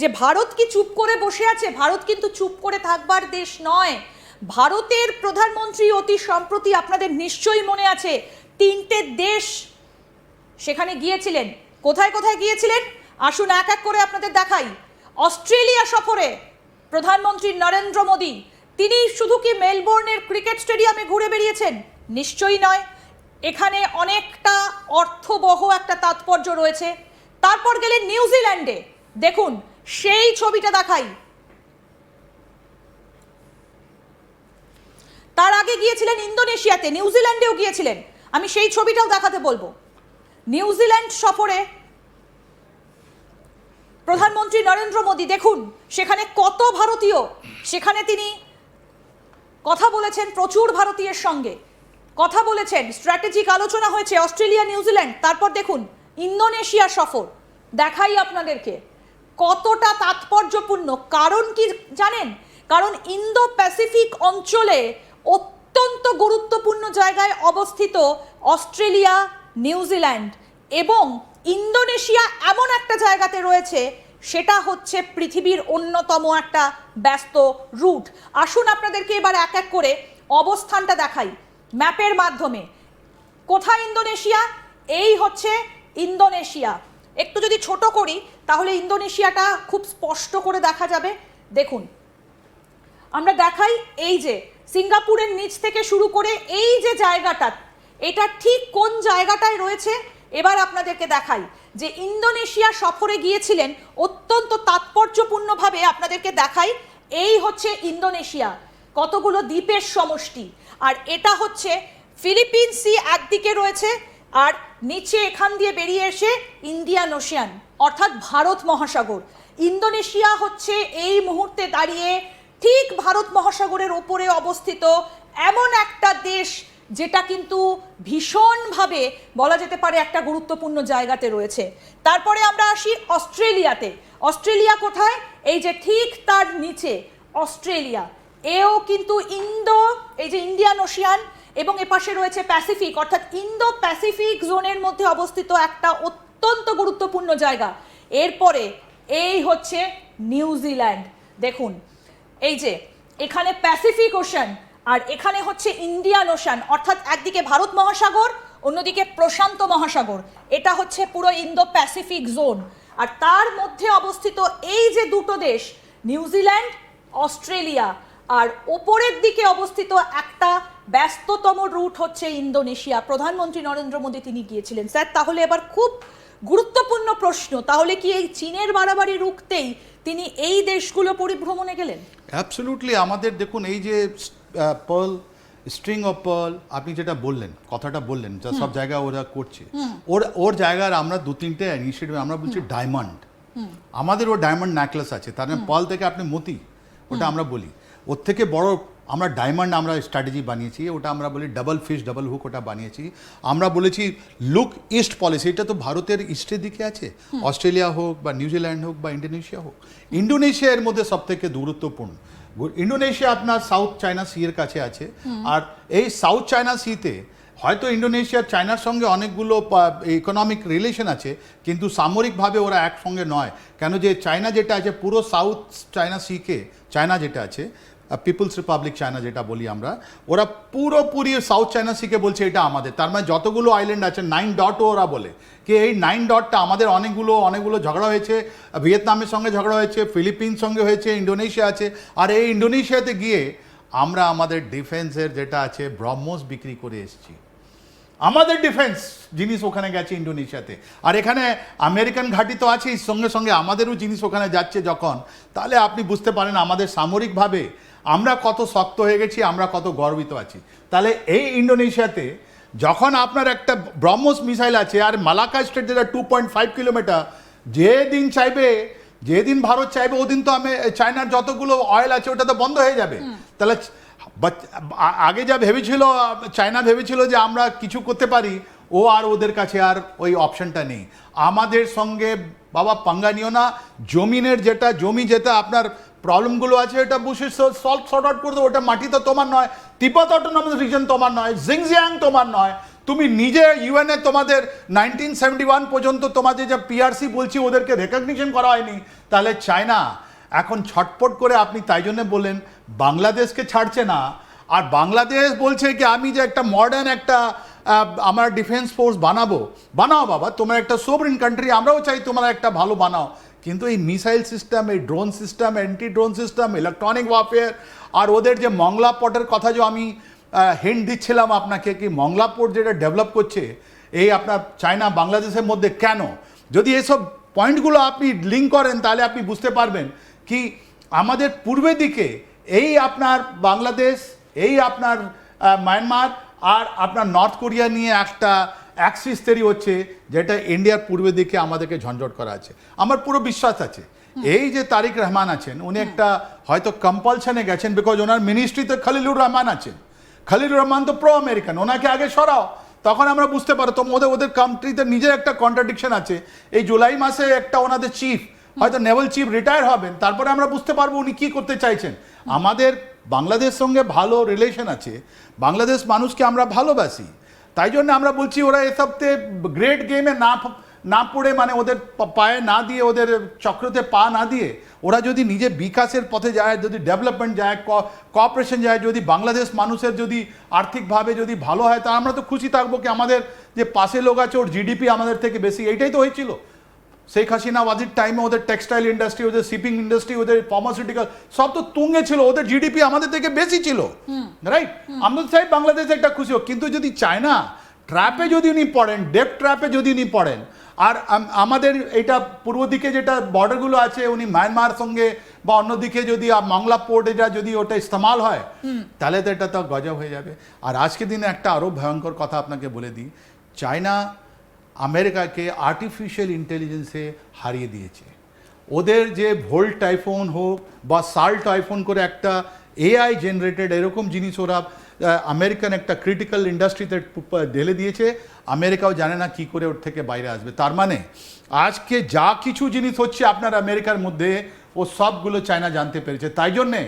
যে ভারত কি চুপ করে বসে আছে? ভারত কিন্তু চুপ করে থাকবার দেশ নয়। ভারতের প্রধানমন্ত্রী অতি সম্প্রতি, আপনাদের নিশ্চয়ই মনে আছে, 3টে দেশ সেখানে গিয়েছিলেন। কোথায় কোথায় গিয়েছিলেন আসুন এক এক করে আপনাদের দেখাই। অস্ট্রেলিয়া সফরে প্রধানমন্ত্রী নরেন্দ্র মোদী, তিনি শুধু কি মেলবোর্নের ক্রিকেট স্টেডিয়ামে ঘুরে বেরিয়েছেন? নিশ্চয়ই নয়, এখানে অনেকটা অর্থবহ একটা তাৎপর্য রয়েছে। তারপর গেলেন নিউজিল্যান্ডে, দেখুন সেই ছবিটা দেখাই। তার আগে গিয়েছিলেন ইন্দোনেশিয়াতে, নিউজিল্যান্ডেও গিয়েছিলেন, আমি সেই ছবিটাও দেখাতে বলবো। নিউজিল্যান্ড সফরে প্রধানমন্ত্রী নরেন্দ্র মোদী, দেখুন সেখানে কত ভারতীয়, সেখানে তিনি কথা বলেছেন প্রচুর ভারতীয়ের সঙ্গে, কথা বলেছেন, স্ট্র্যাটেজিক আলোচনা হয়েছে অস্ট্রেলিয়া নিউজিল্যান্ড। তারপর দেখুন ইন্দোনেশিয়া সফর, দেখাই আপনাদেরকে কতটা তাৎপর্যপূর্ণ। কারণ কি জানেন? কারণ ইন্দো প্যাসিফিক অঞ্চলে অত্যন্ত গুরুত্বপূর্ণ জায়গায় অবস্থিত অস্ট্রেলিয়া, নিউজিল্যান্ড এবং ইন্দোনেশিয়া এমন একটা জায়গাতে রয়েছে, সেটা হচ্ছে পৃথিবীর অন্যতম একটা ব্যস্ত রুট। আসুন আপনাদেরকে এবার এক এক করে অবস্থানটা দেখাই ম্যাপের মাধ্যমে। কোথায় ইন্দোনেশিয়া? এই হচ্ছে ইন্দোনেশিয়া। একটু যদি ছোট করি তাহলে ইন্দোনেশিয়াটা খুব স্পষ্ট করে দেখা যাবে। দেখুন আমরা দেখাই, এই যে সিঙ্গাপুরের নিচ থেকে শুরু করে এই যে জায়গাটা, এটা ঠিক কোন জায়গাটায় রয়েছে এবার আপনাদেরকে দেখাই। যে ইন্দোনেশিয়া সফরে গিয়েছিলেন অত্যন্ত তাৎপর্যপূর্ণভাবে আপনাদেরকে দেখাই। এই হচ্ছে ইন্দোনেশিয়া, কতগুলো দ্বীপের সমষ্টি, আর এটা হচ্ছে ফিলিপিন সি একদিকে রয়েছে, আর নিচে এখান দিয়ে বেরিয়ে এসে ইন্ডিয়ান ওশিয়ান অর্থাৎ ভারত মহাসাগর। ইন্দোনেশিয়া হচ্ছে এই মুহূর্তে দাঁড়িয়ে ঠিক ভারত মহাসাগরের ওপরে অবস্থিত এমন একটা দেশ, যেটা কিন্তু ভীষণভাবে বলা যেতে পারে একটা গুরুত্বপূর্ণ জায়গাতে রয়েছে। তারপরে আমরা আসি অস্ট্রেলিয়াতে। অস্ট্রেলিয়া কোথায়? এই যে ঠিক তার নিচে অস্ট্রেলিয়া, এও কিন্তু এই যে ইন্ডিয়ান ওশিয়ান এবং এপাশে রয়েছে প্যাসিফিক, অর্থাৎ ইন্দো প্যাসিফিক জোনের মধ্যে অবস্থিত একটা অত্যন্ত গুরুত্বপূর্ণ জায়গা। এরপরে এই হচ্ছে নিউজিল্যান্ড, দেখুন এই যে এখানে প্যাসিফিক ওশান আর এখানে হচ্ছে ইন্ডিয়ান ওশান, অর্থাৎ একদিকে ভারত মহাসাগর, অন্যদিকে প্রশান্ত মহাসাগর। এটা হচ্ছে পুরো ইন্দো প্যাসিফিক জোন। আর তার মধ্যে অবস্থিত এই যে দুটো দেশ, নিউজিল্যান্ড, অস্ট্রেলিয়া, আর ওপরের দিকে অবস্থিত একটা ব্যস্ততম রুট হচ্ছে ইন্দোনেশিয়া। প্রধানমন্ত্রী নরেন্দ্র মোদী তিনি গিয়েছিলেন। স্যার তাহলে এবার খুব গুরুত্বপূর্ণ প্রশ্ন, তাহলে কি এই চীনের বাড়াবাড়ি রুখতেই তিনি এই দেশগুলো পরিভ্রমণে গেলেন? অ্যাবসলিউটলি। আমাদের দেখুন এই যে পার্ল, স্ট্রিং অফ পার্ল, আপনি যেটা বললেন, কথাটা বললেন, যা সব জায়গায় ওরা করছে, ওর জায়গার আমরা 2-3টে ইনিশিয়েটিভ, আমরা বলছি ডায়মন্ড। আমাদের ও ডায়মন্ড নেকলেস আছে, তার মানে পার্ল থেকে আপনি মতি, ওটা আমরা বলি। ওর থেকে বড় আমরা ডায়মন্ড আমরা স্ট্র্যাটেজি বানিয়েছি, ওটা আমরা বলি ডাবল ফিশ ডাবল হুক, ওটা বানিয়েছি। আমরা বলেছি লুক ইস্ট পলিসি, এটা তো ভারতের ইস্টের দিকে আছে, অস্ট্রেলিয়া হোক বা নিউজিল্যান্ড হোক বা ইন্দোনেশিয়া হোক। ইন্দোনেশিয়া এর মধ্যে সব থেকে গুরুত্বপূর্ণ। ইন্দোনেশিয়া আপনার সাউথ চায়না সি এর কাছে আছে, আর এই সাউথ চায়না সিতে হয়তো ইন্দোনেশিয়া চায়নার সঙ্গে অনেকগুলো ইকোনমিক রিলেশন আছে, কিন্তু সামরিকভাবে ওরা একসঙ্গে নয়। কেন যে চায়না যেটা আছে পুরো সাউথ চায়না সিকে, চায়না যেটা আছে পিপলস রিপাবলিক চায়না যেটা বলি আমরা, ওরা পুরোপুরি সাউথ চায়না সিকে বলছে এটা আমাদের। তার মানে যতগুলো আইল্যান্ড আছে 9 ডট ওরা বলে কি এই 9 ডটটা আমাদের। অনেকগুলো ঝগড়া হয়েছে, ভিয়েতনামের সঙ্গে ঝগড়া হয়েছে, ফিলিপিন সঙ্গে হয়েছে, ইন্দোনেশিয়া আছে। আর এই ইন্দোনেশিয়াতে গিয়ে আমরা আমাদের ডিফেন্সের যেটা আছে ব্রহ্মোস বিক্রি করে এসেছি। আমাদের ডিফেন্স জিনিস ওখানে গেছে ইন্দোনেশিয়াতে, আর এখানে আমেরিকান ঘাঁটি তো আছেই, সঙ্গে সঙ্গে আমাদেরও জিনিস ওখানে যাচ্ছে যখন, তাহলে আপনি বুঝতে পারেন আমাদের সামরিকভাবে আমরা কত শক্ত হয়ে গেছি, আমরা কত গর্বিত আছি। তাহলে এই ইন্দোনেশিয়াতে যখন আপনার একটা ব্রহ্মোস মিসাইল আছে, আর মালাক্কা স্ট্রেট যেটা 2.5 কিলোমিটার, যেদিন ভারত চাইবে ওদিন তো চায়নার যতগুলো অয়েল আছে ওটা তো বন্ধ হয়ে যাবে। তাহলে আগে যা ভেবেছিল চায়না, ভেবেছিল যে আমরা কিছু করতে পারি, ও আর ওদের কাছে আর ওই অপশনটা নেই। আমাদের সঙ্গে বাবা পাঙ্গা নিও না, জমি যেটা আপনার প্রবলেমগুলো আছে এটা বসে সর্ট আউট করে দেবো। ওটা মাটি তো তোমার নয়, তিব্বত অটোনমাস রিজন তোমার নয়, জিনজিয়াং তোমার নয়, তুমি নিজে ইউএনএ তোমাদের 1971 পর্যন্ত তোমাদের যে পিআরসি বলছি ওদেরকে রেকগনিশন করা হয়নি, তাহলে চায়না এখন ছটপট করে, আপনি তাই জন্য বললেন বাংলাদেশকে ছাড়ছে না, আর বাংলাদেশ বলছে কি আমি যে একটা মডার্ন একটা আমার ডিফেন্স ফোর্স বানাও বাবা, তোমার একটা সোভরেন কান্ট্রি, আমরাও চাই তোমরা একটা ভালো বানাও, কিন্তু এই মিসাইল সিস্টেম, এই drone system, anti drone system, electronic warfare, আর ওদের যে মংলা পটের কথা যে আমি হিন্ট দিচ্ছিলাম আপনাকে, কি মংলা পোর্ট যেটা ডেভেলপ করছে এই আপনার চায়না বাংলাদেশের মধ্যে, কেন? যদি এসব পয়েন্টগুলো আপনি লিঙ্ক করেন তাহলে আপনি বুঝতে পারবেন কি আমাদের পূর্বের দিকে এই আপনার বাংলাদেশ, এই আপনার মায়ানমার আর আপনার নর্থ কোরিয়া নিয়ে একটা অ্যাক্সিস তৈরি হচ্ছে, যেটা ইন্ডিয়ার পূর্বের দিকে আমাদেরকে ঝঞ্ঝট করা আছে। আমার পুরো বিশ্বাস আছে এই যে তারিক রহমান আছেন, উনি একটা হয়তো কম্পালশনে গেছেন, বিকজ ওনার মিনিস্ট্রিতে খলিলুর রহমান আছেন। খলিলুর রহমান তো প্রো আমেরিকান, ওনাকে আগে সরাও, তখন আমরা বুঝতে পারো তো ওদের কান্ট্রিতে নিজের একটা কন্ট্রাডিকশন আছে। এই জুলাই মাসে একটা ওনাদের চিফ হয়তো নেভাল চিফ রিটায়ার হবেন, তারপরে আমরা বুঝতে পারবো উনি কি করতে চাইছেন। আমাদের বাংলাদেশ সঙ্গে ভালো রিলেশন আছে, বাংলাদেশ মানুষকে আমরা ভালোবাসি, তাই জন্য আমরা বলছি ওরা এসবতে গ্রেট গেমে না পড়ে, মানে ওদের পায়ে না দিয়ে, ওদের চক্রতে পা না দিয়ে, ওরা যদি নিজে বিকাশের পথে যায়, যদি ডেভেলপমেন্ট যায়, কোঅপারেশন যায়, যদি বাংলাদেশ মানুষের যদি আর্থিকভাবে যদি ভালো হয়, তা আমরা তো খুশি থাকবো কি আমাদের যে পাশে লোক আছে ওর জিডিপি আমাদের থেকে বেশি। এইটাই তো হয়েছিল শেখ হাসিনা ওয়াজির টাইমে, ওদের টেক্সটাইল ইন্ডাস্ট্রি, ওদের শিপিং ইন্ডাস্ট্রি, ওদের ফার্মাসিউটিক্যাল সব তো তুঙ্গে ছিল, ওদের জিডিপি আমাদের থেকে বেশি ছিল, রাইট? আমরা চাই বাংলাদেশে একটা খুশি হোক, কিন্তু যদি চায়না ট্র্যাপে যদি উনি পড়েন, ডেপ ট্র্যাপে যদি উনি পড়েন, আর আমাদের এটা পূর্ব দিকে যেটা বর্ডারগুলো আছে উনি মায়ানমার সঙ্গে বা অন্যদিকে যদি মংলা পোর্ট এটা যদি ওটা ইস্তেমাল হয়, তাহলে তো এটা তো গজব হয়ে যাবে। আর আজকে দিনে একটা আরও ভয়ঙ্কর কথা আপনাকে বলে দিই, চায়না আমেরিকাকে আর্টিফিশিয়াল ইন্টেলিজেন্সে হারিয়ে দিয়েছে। ওদের যে ভোল্ট টাইফোন হোক বা সাল্ট টাইফোন করে একটা এআই জেনারেটেড এরকম জিনিস ওরা আমেরিকান একটা ক্রিটিক্যাল ইন্ডাস্ট্রিতে ঢেলে দিয়েছে, আমেরিকাও জানে না কি করে ওর থেকে বাইরে আসবে। তার মানে আজকে যা কিছু জিনিস হচ্ছে আপনার আমেরিকার মধ্যে, ও সবগুলো চায়না জানতে পেরেছে। তাই জন্যে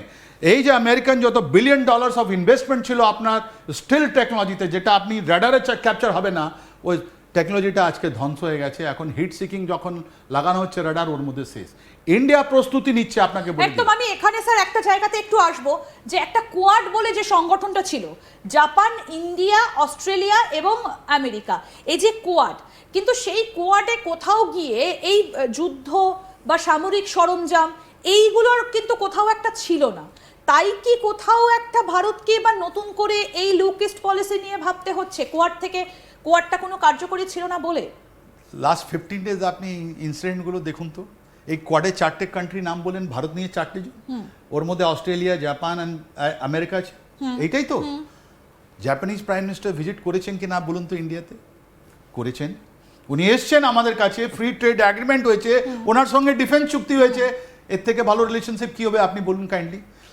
এই যে আমেরিকান যত $1 বিলিয়ন অফ ইনভেস্টমেন্ট ছিল আপনার স্টিল টেকনোলজিতে, যেটা আপনি র্যাডারে ক্যাপচার হবে না, ওই টেকনোলজিটা আজকে ধ্বংস হয়ে গেছে। এখন হিট সিকিং যখন লাগানো হচ্ছে রাডার, ওর মধ্যে শেষ। ইন্ডিয়া প্রস্তুতি নিচ্ছে, আপনাকে বলি একদম। আমি এখানে স্যার একটা জায়গাতে একটু আসবো, যে একটা কোয়াড বলে যে সংগঠনটা ছিল, জাপান, ইন্ডিয়া, অস্ট্রেলিয়া এবং আমেরিকা, এই যে কোয়াড, কিন্তু সেই কোয়াডে কোথাও গিয়ে এই যুদ্ধ বা সামরিক সরঞ্জাম এইগুলোর কিন্তু কোথাও একটা ছিল না। তাই কি কোথাও একটা ভারতকে বা নতুন করে এই লুকিস্ট পলিসি নিয়ে ভাবতে হচ্ছে কোয়াডটা কোনো কার্যকরী ছিল না বলে? লাস্ট 15 ডেজ আপনি ইনসিডেন্টগুলো দেখুন তো, এই কোয়াডে 4টে কান্ট্রি নাম বলেন, ভারত নিয়ে 4টে, ওর মধ্যে অস্ট্রেলিয়া, জাপান অ্যান্ড আমেরিকা আছে, এইটাই তো। জাপানিজ প্রাইম মিনিস্টার ভিজিট করেছেন কি না বলুন তো ইন্ডিয়াতে? করেছেন, উনি এসছেন আমাদের কাছে, ফ্রি ট্রেড অ্যাগ্রিমেন্ট হয়েছে, ওনার সঙ্গে ডিফেন্স চুক্তি হয়েছে, এর থেকে ভালো রিলেশনশিপ কি হবে আপনি বলুন কাইন্ডলি?